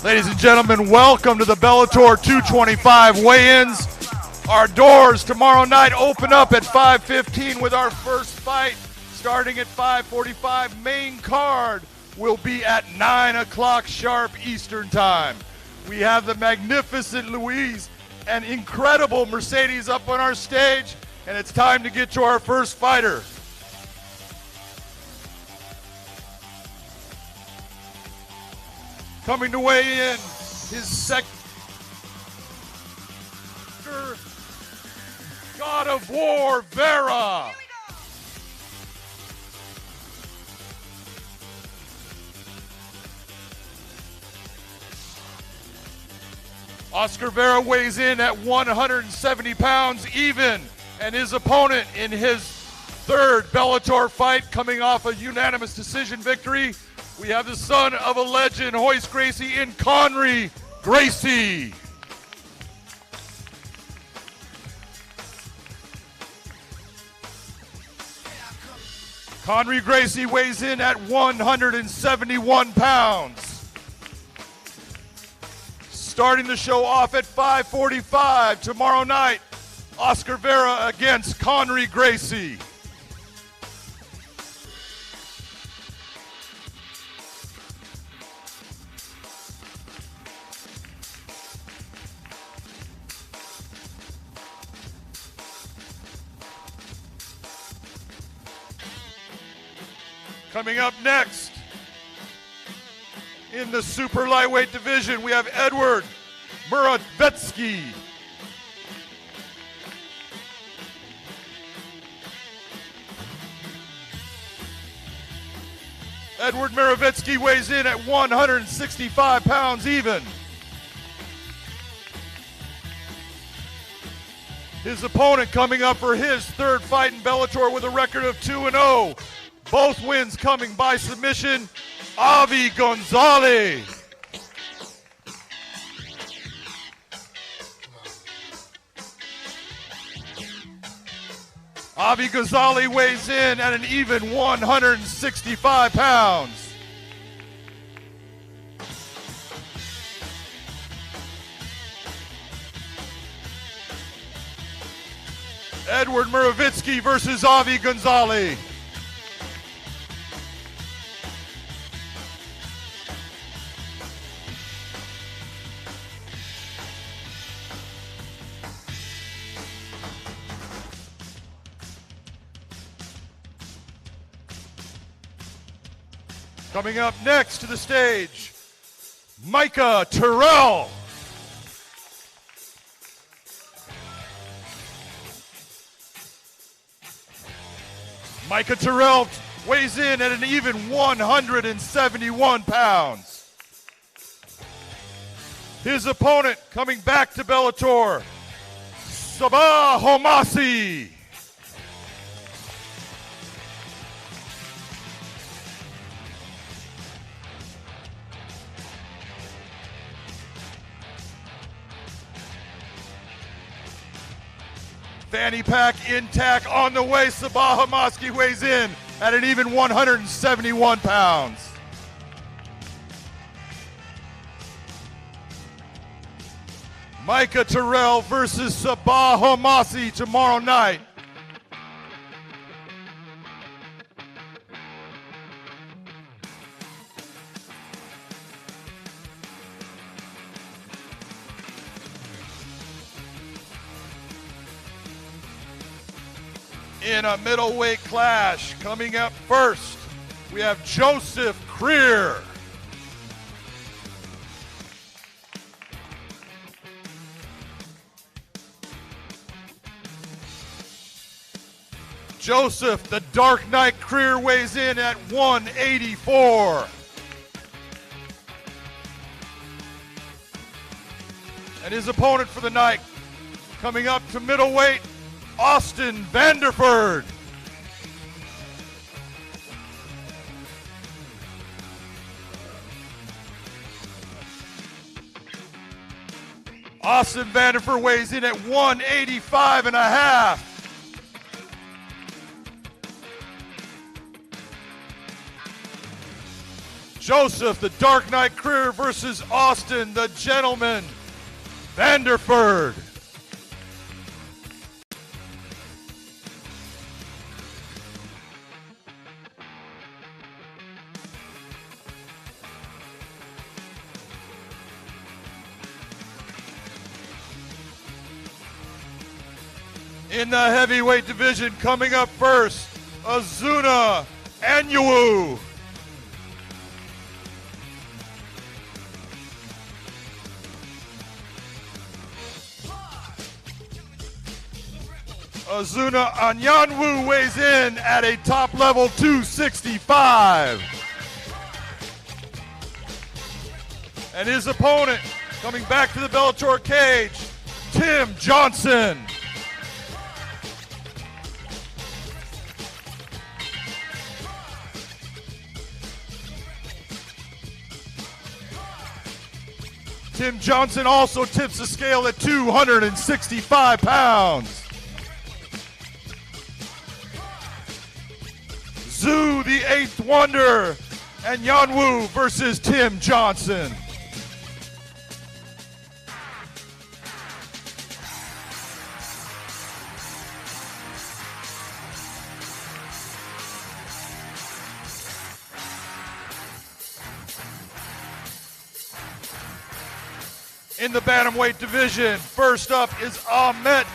Ladies and gentlemen, welcome to the Bellator 225 weigh-ins. Our doors tomorrow night open up at 5:15 with our first fight starting at 5:45. Main card will be at 9 o'clock sharp Eastern time. We have the magnificent Louise and incredible Mercedes up on our stage, and it's time to get to our first fighter. Coming to weigh in, his sector, God of War, Vera. Oscar Vera weighs in at 170 pounds even, and his opponent in his third Bellator fight, coming off a unanimous decision victory, we have the son of a legend, Royce Gracie, in Conry Gracie. Conry Gracie weighs in at 171 pounds. Starting the show off at 5:45 tomorrow night, Oscar Vera against Conry Gracie. Coming up next, in the super lightweight division, we have Edward Moravetsky. Edward Moravetsky weighs in at 165 pounds even. His opponent coming up for his third fight in Bellator with a record of 2-0. Both wins coming by submission, Avi Gonzalez. Avi Gonzalez weighs in at an even 165 pounds. Edward Moravetsky versus Avi Gonzalez. Coming up next to the stage, Micah Terrell. Micah Terrell weighs in at an even 171 pounds. His opponent coming back to Bellator, Sabah Homasi. Fanny pack intact on the way. Sabah Homasi weighs in at an even 171 pounds. Micah Terrell versus Sabah Homasi tomorrow night. In a middleweight clash, coming up first, we have Joseph Creer. Joseph, the Dark Knight Creer, weighs in at 184. And his opponent for the night, coming up to middleweight, Austin Vanderford. Austin Vanderford weighs in at 185 and a half. Joseph, the Dark Knight Creer versus Austin, the Gentleman Vanderford. In the heavyweight division, coming up first, Azuna Anyu. Azuna Anyanwu weighs in at a top level 265. And his opponent, coming back to the Bellator cage, Tim Johnson. Tim Johnson also tips the scale at 265 pounds. Zhu, the Eighth Wonder, and Yanwu versus Tim Johnson. In the Bantamweight division, first up is Ahmet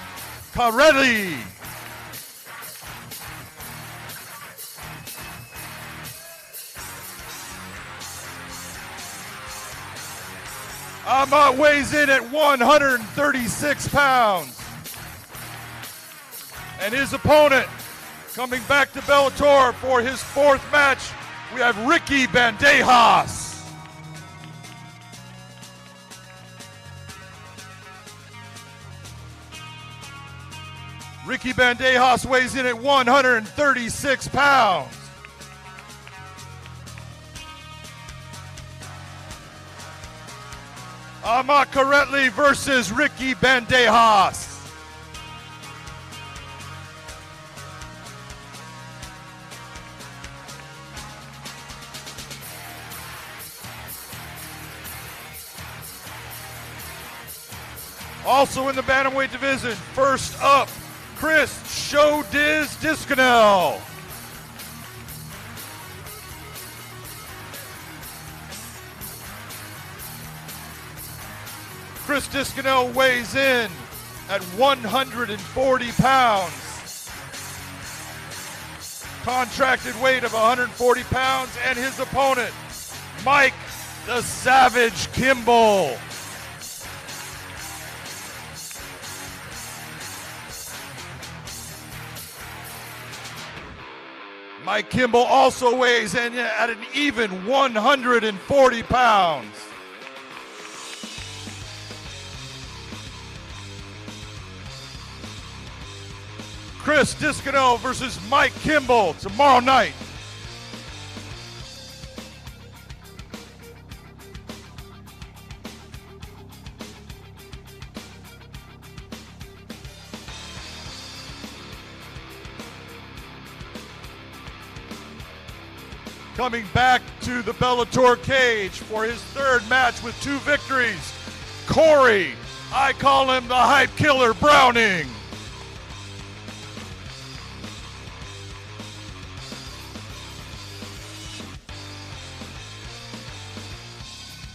Kareli. Ahmet weighs in at 136 pounds. And his opponent, coming back to Bellator for his fourth match, we have Ricky Bandejas. Ricky Bandejas weighs in at 136 pounds. Ahmet Kareli versus Ricky Bandejas. Also in the Bantamweight division, first up, Chris Showdiz Discanel. Chris Discanel weighs in at 140 pounds. Contracted weight of 140 pounds, and his opponent, Mike the Savage Kimball. Mike Kimball also weighs in at an even 140 pounds. Chris Discanel versus Mike Kimball tomorrow night. Coming back to the Bellator cage for his third match with 2 victories, Corey, I call him the Hype Killer Browning.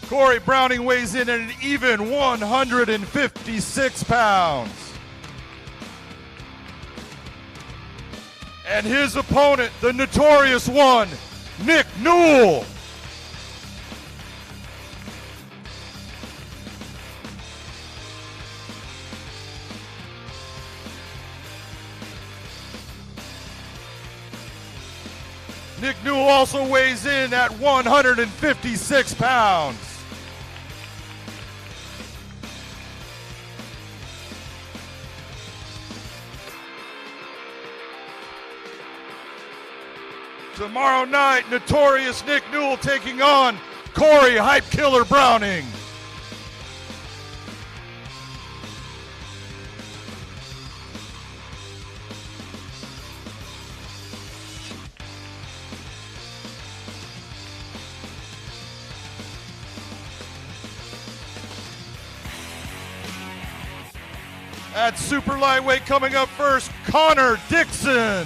Corey Browning weighs in at an even 156 pounds. And his opponent, the notorious one, Nick Newell. Nick Newell also weighs in at 156 pounds. Tomorrow night, notorious Nick Newell taking on Corey Hype Killer Browning. At super lightweight, coming up first, Connor Dixon.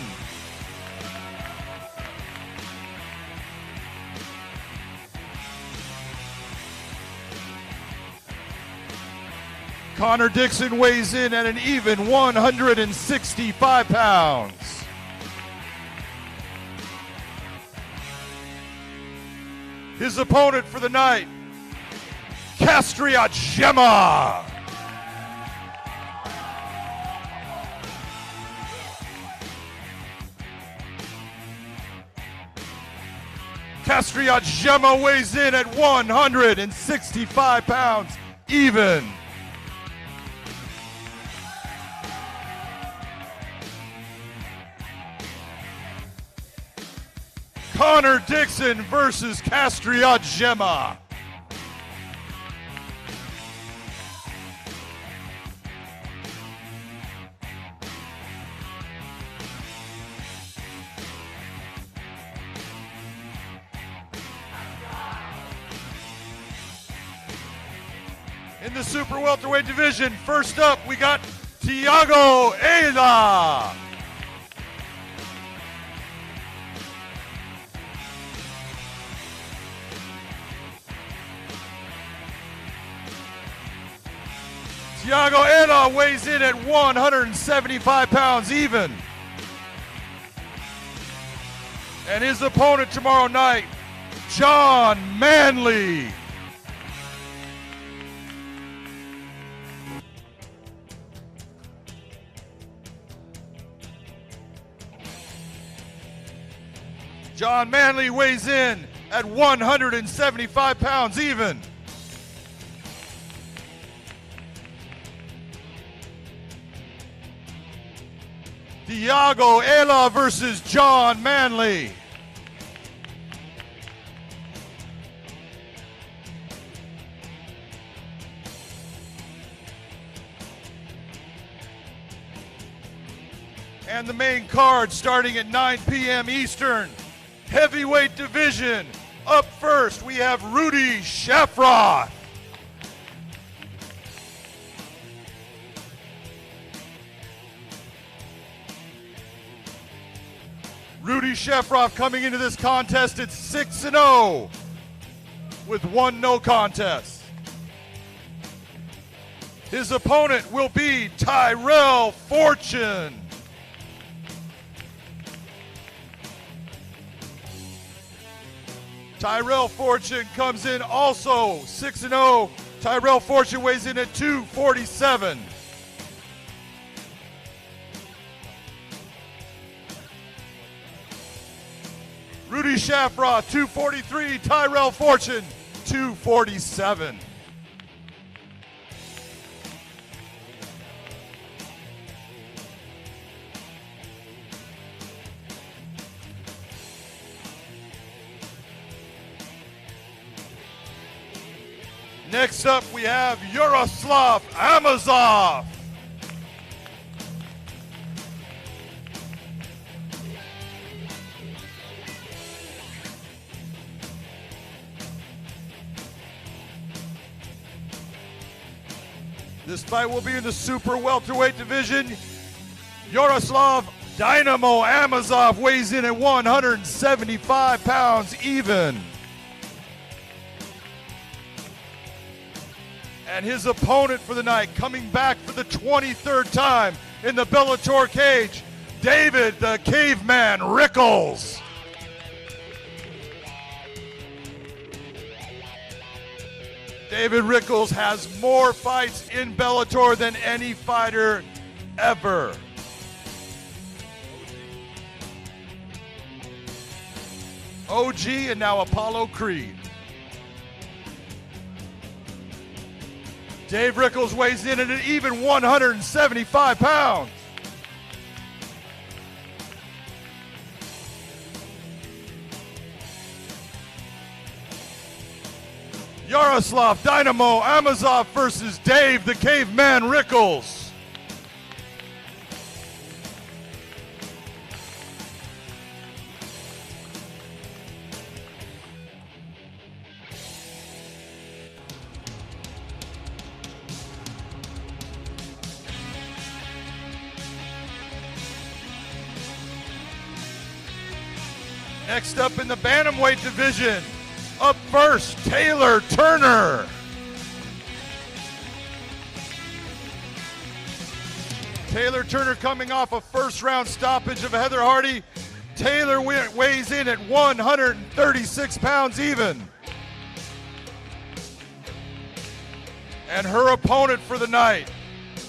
Connor Dixon weighs in at an even 165 pounds. His opponent for the night, Castria Gemma. Castria Gemma weighs in at 165 pounds even. Connor Dixon versus Castria Gemma. In the super welterweight division, first up we got Thiago Ela. Thiago Ela weighs in at 175 pounds even. And his opponent tomorrow night, John Manley. John Manley weighs in at 175 pounds even. Thiago Ela versus John Manley. And the main card starting at 9 p.m. Eastern. Heavyweight division. Up first, we have Rudy Shafroth. Rudy Shafroth coming into this contest at 6-0 with 1 no contest. His opponent will be Tyrell Fortune. Tyrell Fortune comes in also 6-0. Tyrell Fortune weighs in at 247. Rudy Shafroth, 243. Tyrell Fortune, 247. Next up, we have Yaroslav Amazov. This fight will be in the super welterweight division. Yaroslav Dynamo Amazov weighs in at 175 pounds even. And his opponent for the night, coming back for the 23rd time in the Bellator cage, David the Caveman Rickles. David Rickles has more fights in Bellator than any fighter ever. OG and now Apollo Creed. Dave Rickles weighs in at an even 175 pounds. Yaroslav Dynamo Amazov versus Dave the Caveman Rickles. Next up in the Bantamweight division, up first, Taylor Turner. Taylor Turner coming off a first-round stoppage of Heather Hardy. Taylor weighs in at 136 pounds even. And her opponent for the night,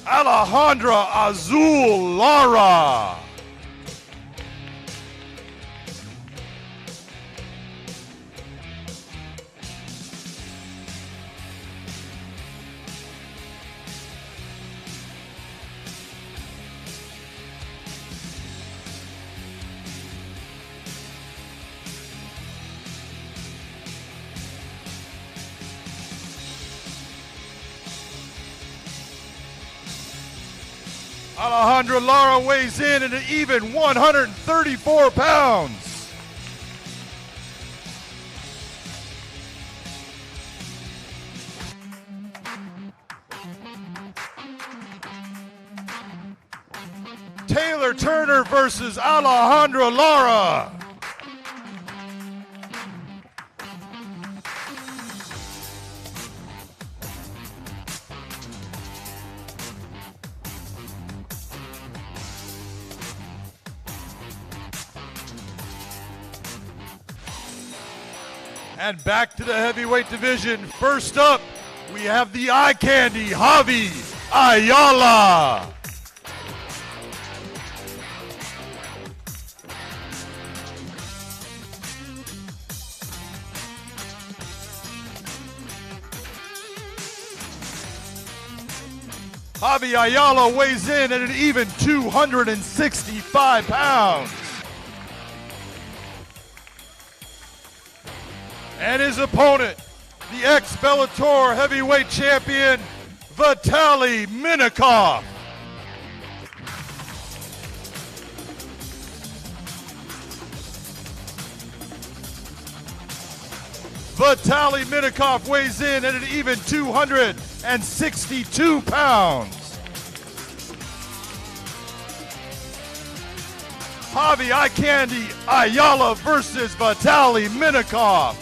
Alejandra Azul Lara. Alejandra Lara weighs in at an even 134 pounds. Taylor Turner versus Alejandra Lara. And back to the heavyweight division. First up, we have the eye candy, Javi Ayala. Javi Ayala weighs in at an even 265 pounds. And his opponent, the ex-Bellator heavyweight champion, Vitaly Minakov. Vitaly Minakov weighs in at an even 262 pounds. Javi Eye Candy Ayala versus Vitaly Minakov.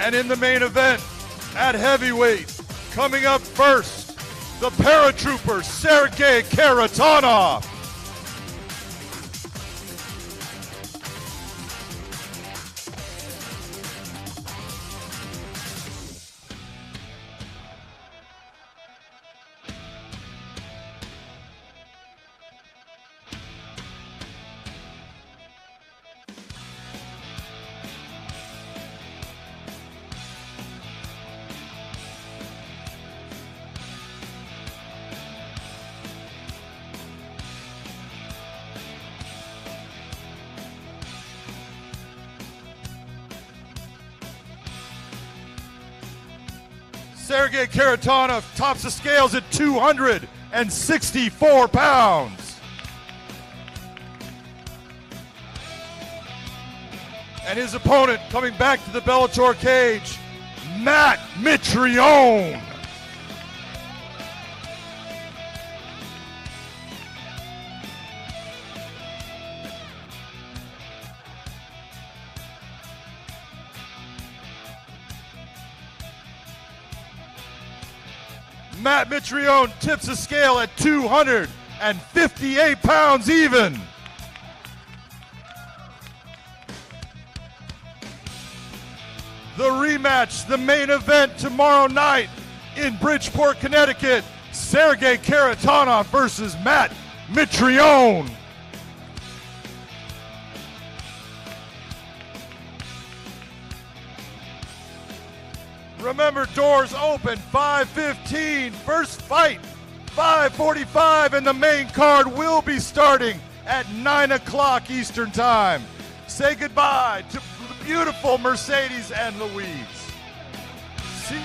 And in the main event, at heavyweight, coming up first, the paratrooper Sergey Karatanov. Sergey Karatanov tops the scales at 264 pounds. And his opponent coming back to the Bellator cage, Matt Mitrione. Matt Mitrione tips the scale at 258 pounds even. The rematch, the main event tomorrow night in Bridgeport, Connecticut. Sergey Karatanov versus Matt Mitrione. Remember, doors open 5:15. First fight 5:45, and the main card will be starting at 9 o'clock Eastern Time. Say goodbye to the beautiful Mercedes and Louise. See you.